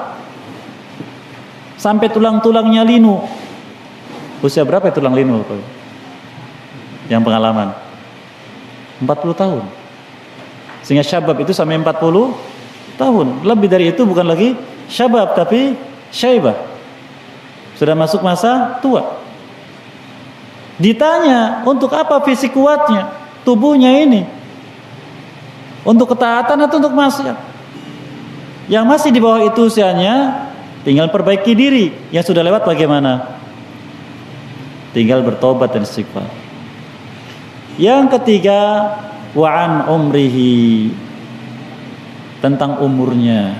Sampai tulang-tulangnya linu. Usia berapa tulang linu? Yang pengalaman 40 tahun. Sehingga syabab itu sampai 40 tahun. Lebih dari itu bukan lagi syabab, tapi syaibah. Sudah masuk masa tua. Ditanya, untuk apa fisik kuatnya? Tubuhnya ini. Untuk ketaatan atau untuk maksiat? Yang masih di bawah itu usianya, tinggal perbaiki diri. Yang sudah lewat bagaimana? Tinggal bertobat dan istighfar. Yang ketiga, wa'an umrihi. Tentang umurnya.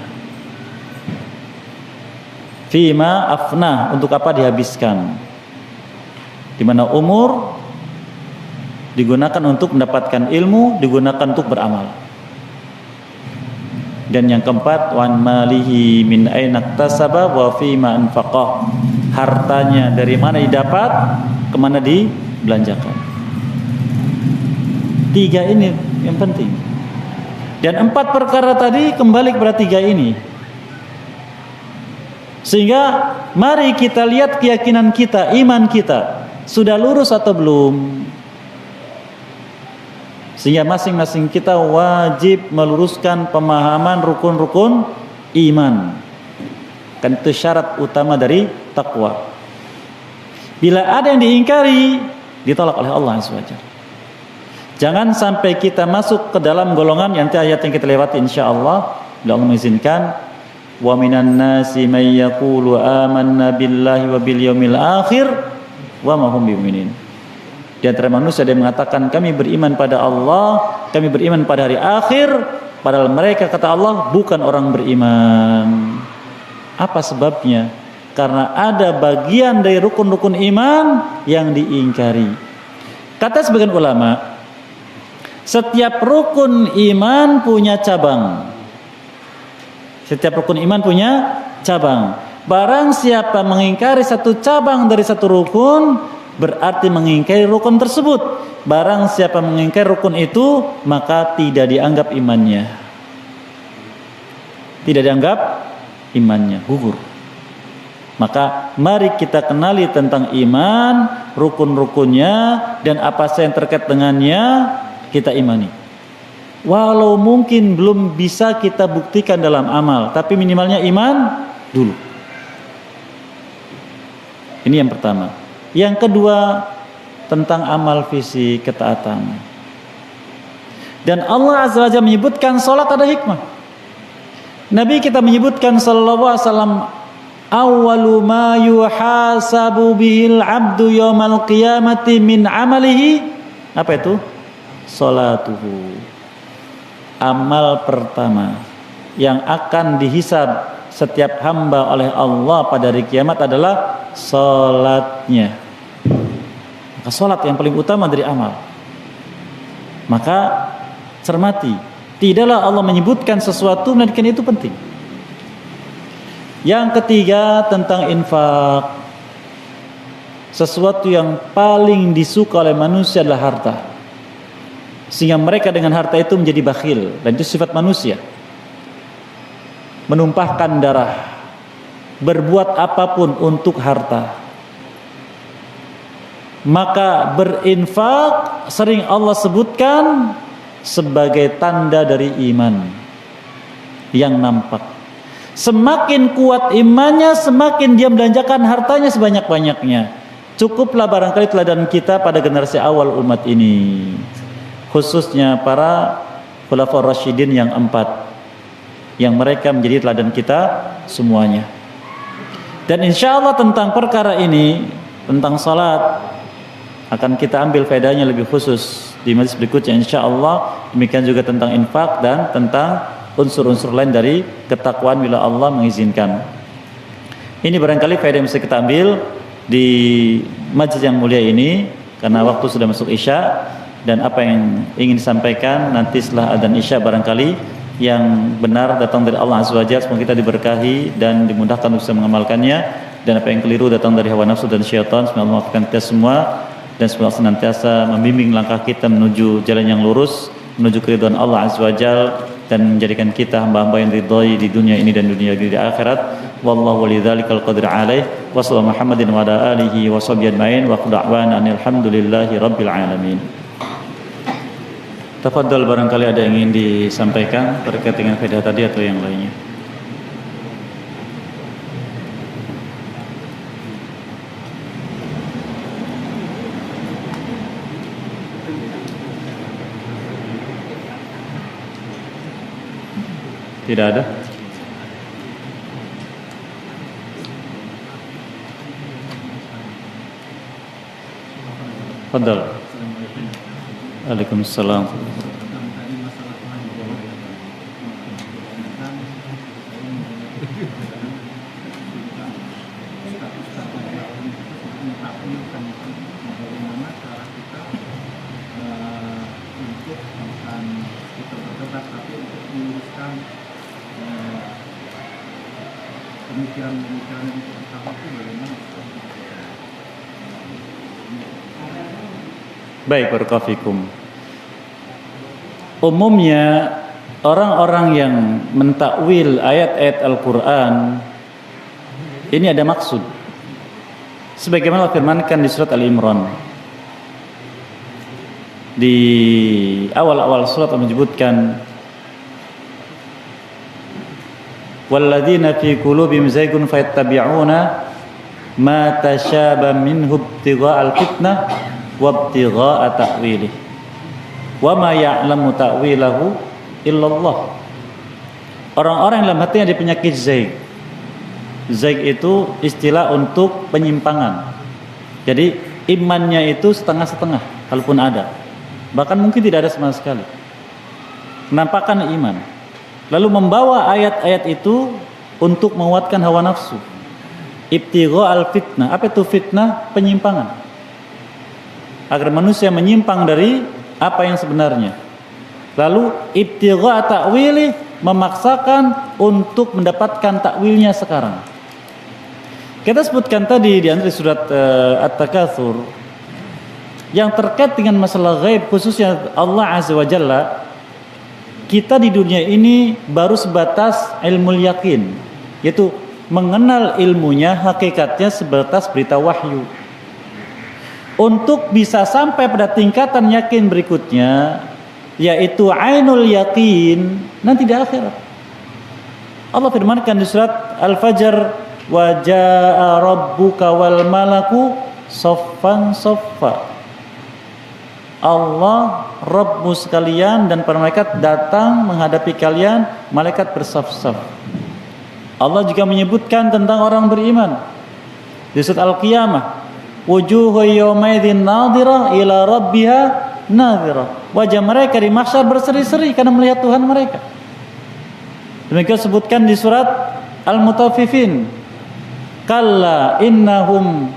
Fima afnah, untuk apa dihabiskan? Di mana umur digunakan untuk mendapatkan ilmu, digunakan untuk beramal. Dan yang keempat, wan malihi min aina iktasaba wa fima anfaqah. Hartanya dari mana didapat, kemana dibelanjakan. 3 ini yang penting. Dan 4 perkara tadi kembali kepada 3 ini. Sehingga mari kita lihat keyakinan kita, iman kita. Sudah lurus atau belum? Sehingga masing-masing kita wajib meluruskan pemahaman rukun-rukun iman. Kan itu syarat utama dari takwa. Bila ada yang diingkari, ditolak oleh Allah SWT. Jangan sampai kita masuk ke dalam golongan yang ayat yang kita lewati insyaallah. Bila Allah mengizinkan, wa minan nasi may yaqulu amanna billahi wa bil yaumil akhir wa ma hum bimu'minin. Di antara manusia ada yang mengatakan kami beriman pada Allah, kami beriman pada hari akhir, padahal mereka kata Allah bukan orang beriman. Apa sebabnya? Karena ada bagian dari rukun-rukun iman yang diingkari. Kata sebagian ulama, setiap rukun iman punya cabang. Setiap rukun iman punya cabang. Barang siapa mengingkari satu cabang dari satu rukun, berarti mengingkari rukun tersebut. Barang siapa mengingkari rukun itu, maka tidak dianggap imannya. Tidak dianggap imannya, gugur. Maka mari kita kenali tentang iman, rukun-rukunnya, dan apa saja yang terkait dengannya, kita imani. Walau mungkin belum bisa kita buktikan dalam amal, tapi minimalnya iman dulu. Ini yang pertama. Yang kedua, tentang amal fisik, ketaatan. Dan Allah Azza wa Jalla menyebutkan salat ada hikmah. Nabi kita menyebutkan sallallahu alaihi wasallam, awwalu ma yuhasabu bihil abdu yaumal qiyamati min amalihi. Apa itu? Salatuhu. Amal pertama yang akan dihisab setiap hamba oleh Allah pada hari kiamat adalah salatnya. Maka salat yang paling utama dari amal. Maka cermati, tidaklah Allah menyebutkan sesuatu melainkan itu penting. Yang ketiga tentang infak. Sesuatu yang paling disuka oleh manusia adalah harta. Sehingga mereka dengan harta itu menjadi bakhil, dan itu sifat manusia. Menumpahkan darah, berbuat apapun untuk harta. Maka berinfak sering Allah sebutkan sebagai tanda dari iman yang nampak. Semakin kuat imannya, semakin dia belanjakan hartanya sebanyak-banyaknya. Cukuplah barangkali teladan kita pada generasi awal umat ini, khususnya para khulafaur rasyidin yang 4, yang mereka menjadi teladan kita semuanya. Dan insya Allah tentang perkara ini, tentang salat, akan kita ambil faedahnya lebih khusus di majlis berikutnya insya Allah. Demikian juga tentang infak dan tentang unsur-unsur lain dari ketakwaan bila Allah mengizinkan. Ini barangkali faedah yang bisa kita ambil di majlis yang mulia ini, karena waktu sudah masuk Isya, dan apa yang ingin disampaikan nanti setelah adzan Isya barangkali yang benar datang dari Allah Azza wa Jalla. Semoga kita diberkahi dan dimudahkan untuk bisa mengamalkannya, dan apa yang keliru datang dari hawa nafsu dan syaitan. Semoga Allah maafkan kita semua, dan semoga senantiasa membimbing langkah kita menuju jalan yang lurus, menuju keridhaan Allah Azza wa Jalla, dan menjadikan kita hamba-hamba yang ridhai di dunia ini dan dunia di akhirat. Wallahu walidzalikal qadir alaih. Wa sallallahu Muhammadin wa ala alihi wa sahbihi ajmain wa qad'wana alhamdulillahi rabbil alamin. Tafadhal, barangkali ada yang ingin disampaikan terkait dengan faedah tadi atau yang lainnya. Tidak ada? Tafadhal. Waalaikumsalam. Pemikiran-pemikiran yang pertama itu bagaimana? Baik, barakallahu fikum. Umumnya orang-orang yang mentakwil ayat-ayat Al-Quran ini ada maksud, sebagaimana firmankan di surat Al-Imran. Di awal-awal surat menyebutkan walladzina fi qulubihim zaygun fayattabi'una ma tasyaba minhu ibtigha'al fitnah wa ibtigha'a ta'wilih wa ma ya'lamu ta'wilahu illallah. Orang-orang yang dalam hatinya ada penyakit zaig. Zaig itu istilah untuk penyimpangan. Jadi imannya itu setengah-setengah, kalaupun ada, bahkan mungkin tidak ada sama sekali, menampakkan iman, lalu membawa ayat-ayat itu untuk menguatkan hawa nafsu. Ibtigha'al fitnah. Apa itu fitnah? Penyimpangan, agar manusia menyimpang dari apa yang sebenarnya. Lalu ibtigha' ta'wili, memaksakan untuk mendapatkan takwilnya sekarang. Kita sebutkan tadi di antara surat At-Takatsur yang terkait dengan masalah ghaib, khususnya Allah Azza wa Jalla. Kita di dunia ini baru sebatas ilmu yakin, yaitu mengenal ilmunya, hakikatnya sebatas berita wahyu. Untuk bisa sampai pada tingkatan yakin berikutnya, yaitu ainul yakin, nanti di akhirat. Allah firmankan di surat Al-Fajr, wa jaa rabbuka wal malaku saffan saffa. Allah, Rabbmu sekalian, dan para malaikat datang menghadapi kalian, malaikat bersaf-saf. Allah juga menyebutkan tentang orang beriman di surat Al-Qiyamah, wujuhu yawmaidzin nadhirah ila rabbiha nadhirah. Wajah mereka di mahsyar berseri-seri karena melihat Tuhan mereka. Demikian disebutkan di surat Al-Mutaffifin, kalla innahum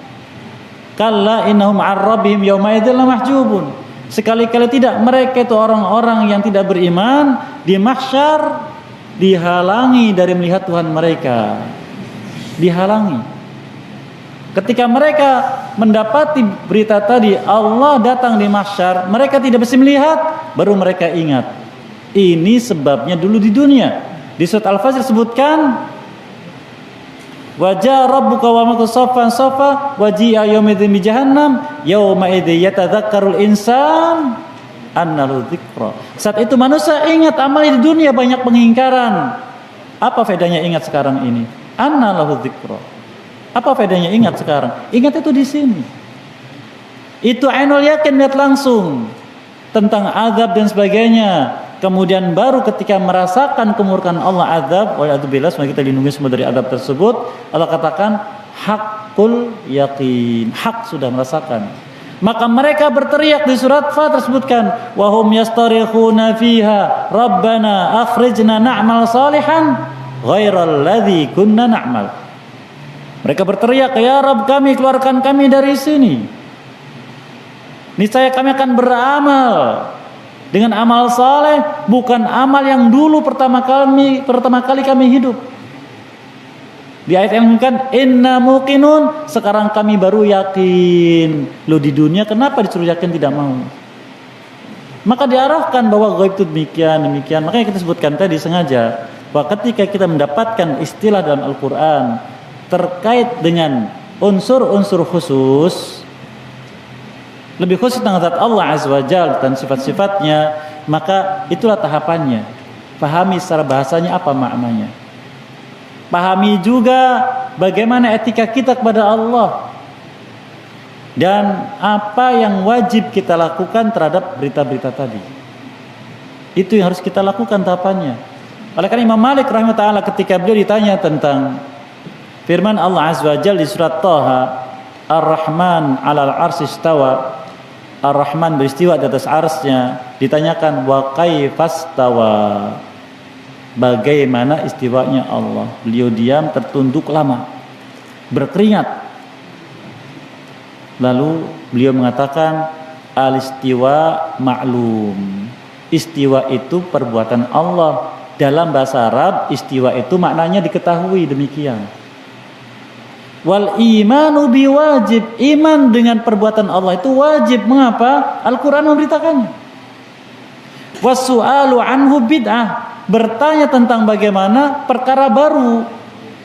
an rabbihim yawmaidzin lamahjubun. Sekali-kali tidak, mereka itu orang-orang yang tidak beriman di mahsyar dihalangi dari melihat Tuhan mereka. Dihalangi. Ketika mereka mendapati berita tadi, Allah datang di mahsyar, mereka tidak bisa melihat, baru mereka ingat. Ini sebabnya dulu di dunia. Di surat Al-Fajr sebutkan, wajah rabbuka wa malaku saffan saffa waji'a yaumidzin bi jahannam yauma idzi yatadzakkarul insan annahu dzikra. Saat itu manusia ingat amalnya di dunia banyak pengingkaran. Apa faedahnya ingat sekarang ini? Annahu dzikra. Apa faedahnya ingat sekarang? Ingat itu di sini. Itu ainul yakin, lihat langsung tentang azab dan sebagainya. Kemudian baru ketika merasakan kemurkaan Allah azab, wala'adzubillah, semoga kita dilindungi semua dari azab tersebut, Allah katakan hakul yakin, hak sudah merasakan. Maka mereka berteriak di surat Fa tersebutkan, wahum yastarikhuna fiha rabbana akhrijna na'mal salihan ghairal ladzi kunna na'mal. Mereka berteriak, ya Rabb kami, keluarkan kami dari sini, niscaya kami akan beramal dengan amal saleh, bukan amal yang dulu pertama kali kami hidup. Di ayat yang kan inna muqinun, sekarang kami baru yakin. Lo di dunia kenapa disuruh yakin tidak mau? Maka diarahkan bahwa gaib itu demikian. Makanya kita sebutkan tadi sengaja bahwa ketika kita mendapatkan istilah dalam Al-Qur'an terkait dengan unsur-unsur khusus, lebih khusus tentang zat Allah Azza wa Jalla dan sifat-sifatnya, maka itulah tahapannya. Pahami secara bahasanya apa maknanya. Pahami juga bagaimana etika kita kepada Allah dan apa yang wajib kita lakukan terhadap berita-berita tadi. Itu yang harus kita lakukan tahapannya. Oleh karena Imam Malik rahimahullah ketika beliau ditanya tentang firman Allah Azza wa Jalla di surat Thaha, Ar-Rahman 'alal 'arsy istawa, Ar-Rahman beristiwa di atas arsy-Nya, ditanyakan wa kaifastawa, bagaimana istiwanya Allah. Beliau diam tertunduk lama, berkeringat. Lalu beliau mengatakan al-istiwa ma'lum. Istiwa itu perbuatan Allah. Dalam bahasa Arab istiwa itu maknanya diketahui demikian. Wal imanu biwajib, iman dengan perbuatan Allah itu wajib. Mengapa? Al-Quran memberitakannya. Wasu'alu anhu bid'ah, bertanya tentang bagaimana perkara baru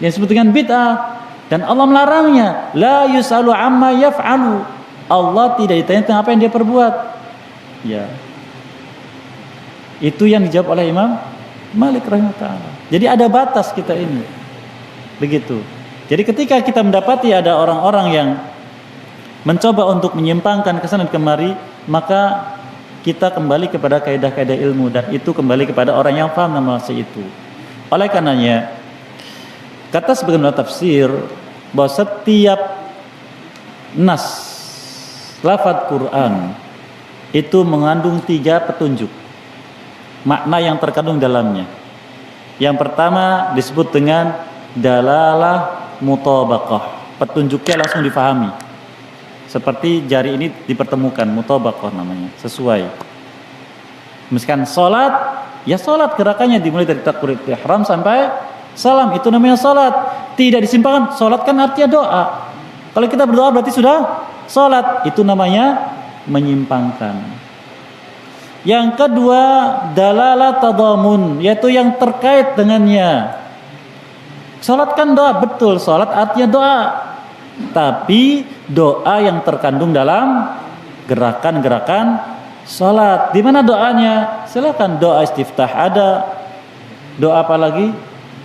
yang disebut dengan bid'ah, dan Allah melarangnya. La yus'alu amma yaf'alu, Allah tidak ditanya tentang apa yang dia perbuat. Ya, itu yang dijawab oleh Imam Malik rahimahullah. Jadi ada batas kita ini, begitu. Jadi ketika kita mendapati ada orang-orang yang mencoba untuk menyimpangkan kesana kemari, maka kita kembali kepada kaidah-kaidah ilmu, dan itu kembali kepada orang yang paham nama itu. Oleh karenanya, kata sebagaimana tafsir bahwa setiap nas lafaz Quran itu mengandung 3 petunjuk makna yang terkandung dalamnya. Yang pertama disebut dengan dalalah mutabaqah, petunjuknya langsung difahami. Seperti jari ini dipertemukan, mutabaqah namanya, sesuai. Misalkan salat, ya salat gerakannya dimulai dari takbiratul ihram sampai salam, itu namanya salat. Tidak disimpangkan, salat kan artinya doa. Kalau kita berdoa berarti sudah salat, itu namanya menyimpangkan. Yang kedua, dalalah tadamun, yaitu yang terkait dengannya. Salat kan doa, betul, salat artinya doa. Tapi doa yang terkandung dalam gerakan-gerakan salat. Di mana doanya? Silakan, doa istiftah ada, doa apa lagi?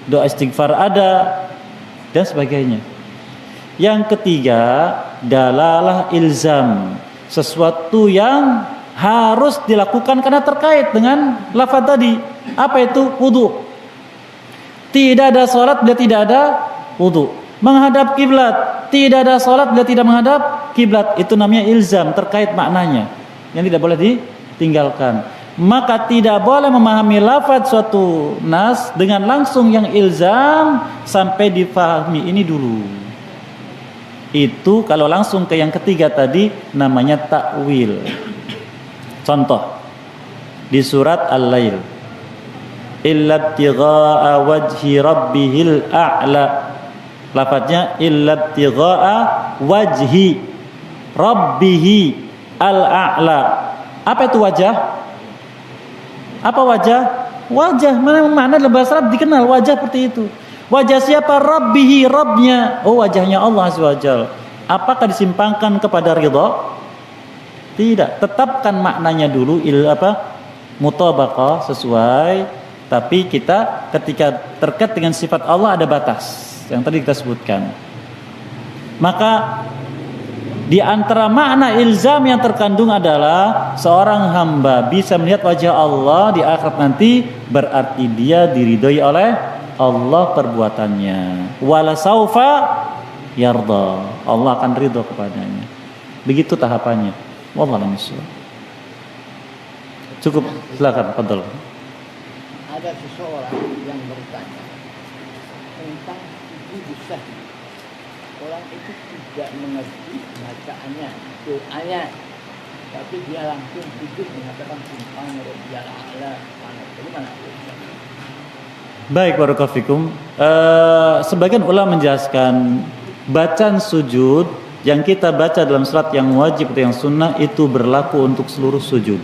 Doa istighfar ada, dan sebagainya. Yang ketiga, dalalah ilzam, sesuatu yang harus dilakukan karena terkait dengan lafaz tadi. Apa itu? Wudu. Tidak ada salat bila tidak ada wudu. Menghadap kiblat, tidak ada salat bila tidak menghadap kiblat. Itu namanya ilzam, terkait maknanya, yang tidak boleh ditinggalkan. Maka tidak boleh memahami lafaz suatu nas dengan langsung yang ilzam sampai difahami ini dulu. Itu kalau langsung ke yang ketiga tadi namanya takwil. Contoh di surat Al-Lail, illa ibtigha'a wajhi rabbihil a'la. Lafadznya illa ibtigha'a wajhi rabbihi al-a'la. Apa itu wajah? Apa wajah? Wajah, mana dalam bahasa Arab dikenal wajah seperti itu. Wajah siapa? Rabbihi, Rabbnya. Oh, wajahnya Allah Azza wa Jalla. Apakah disimpangkan kepada ridha? Tidak, tetapkan maknanya dulu mutabaqah sesuai, tapi kita ketika terkait dengan sifat Allah ada batas yang tadi kita sebutkan. Maka di antara makna ilzam yang terkandung adalah seorang hamba bisa melihat wajah Allah di akhirat nanti, berarti dia diridhoi oleh Allah perbuatannya. Wala saufa yarda, Allah akan ridho kepadanya. Begitu tahapannya. Wallahu a'lam bishawab. Cukup, silakan, fadhal. Ada seseorang yang bertanya tentang sujuud sahwi. Orang itu tidak mengerti bacaannya, doanya. Tapi dia langsung sujud mengatakan subhana rabbiyal a'la. Bagaimana? Baik, barakallahu fikum. Sebagian ulama menjelaskan bacaan sujud yang kita baca dalam salat yang wajib atau yang sunnah itu berlaku untuk seluruh sujud.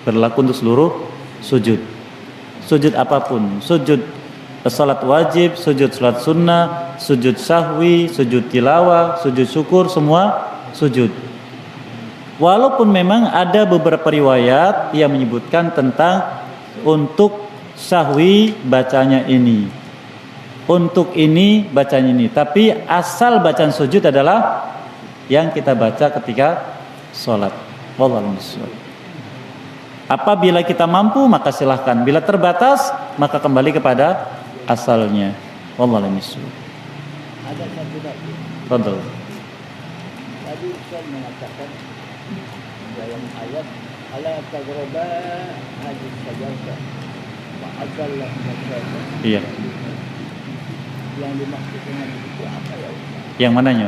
Berlaku untuk seluruh sujud. Sujud apapun, sujud salat wajib, sujud salat sunnah, sujud sahwi, sujud tilawah, sujud syukur, semua sujud. Walaupun memang ada beberapa riwayat yang menyebutkan tentang untuk sahwi bacanya ini, untuk ini bacanya ini, tapi asal bacaan sujud adalah yang kita baca ketika sholat. Wallahu a'lam. Apabila kita mampu maka silahkan, bila terbatas maka kembali kepada asalnya. Wallahu a'lam. Ada satu lagi. Betul. Tadi Ustaz mengatakan dalam ayat ala tagraba hadis sajarah wa azallahu masyaitan. Iya. Yang dimaksud dengan itu apa ya Ustaz? Yang mananya?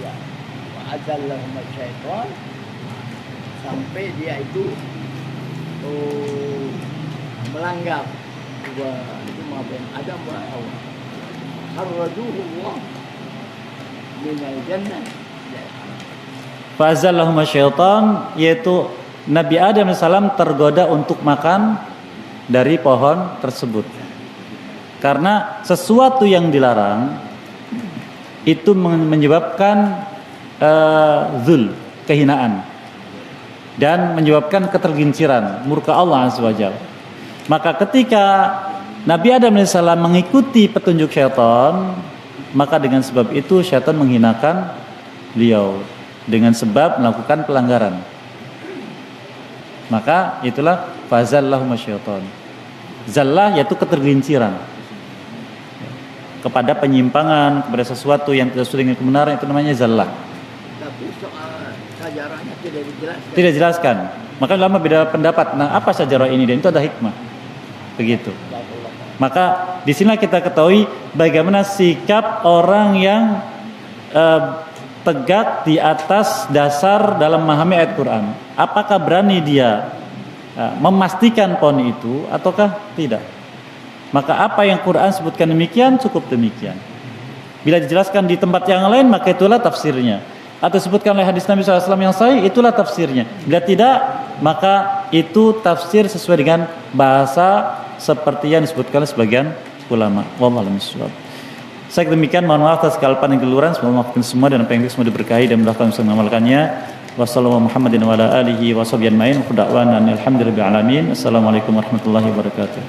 Ya, wa azallahu masyaitan sampai dia itu melanggar dua itu maafin Adam wa Hawa. Harraduhu Allah minal jannah. Fa'azallahum syaitan, yaitu Nabi Adam AS tergoda untuk makan dari pohon tersebut. Karena sesuatu yang dilarang itu menyebabkan zul, kehinaan, dan menyebabkan keterginciran, murka Allah Azza wa Jalla. Maka ketika Nabi Adam AS mengikuti petunjuk syaitan, maka dengan sebab itu syaitan menghinakan beliau dengan sebab melakukan pelanggaran. Maka itulah fazallahum syaitan. Zallah yaitu ketergelinciran kepada penyimpangan, kepada sesuatu yang tidak sesuai dengan kebenaran, itu namanya zallah. Tapi soal sajarahnya tidak dijelaskan. Tidak dijelaskan. Maka ulama beda pendapat. Nah, apa sajarah ini? Dan itu ada hikmah. Begitu. Maka di sini kita ketahui bagaimana sikap orang yang tegak di atas dasar dalam memahami ayat Quran. Apakah berani dia memastikan pohon itu ataukah tidak? Maka apa yang Quran sebutkan demikian cukup demikian. Bila dijelaskan di tempat yang lain maka itulah tafsirnya. Atau disebutkan oleh hadis Nabi SAW yang sahih, itulah tafsirnya. Bila tidak, maka itu tafsir sesuai dengan bahasa seperti yang disebutkan oleh sebagian ulama. Wallahu a'lam bishawab. Saya demikian, mohon maaf atas kesalahan dan kekeliruan. Semoga maafkan semua dan apa yang semua diberkahi dan mudahkan bisa mengamalkannya. Wassalamualaikum Muhammadin wa ala alihi wa sahbihi ajmain. Wa da'wana alhamdulillahil alamin. Assalamualaikum warahmatullahi wabarakatuh.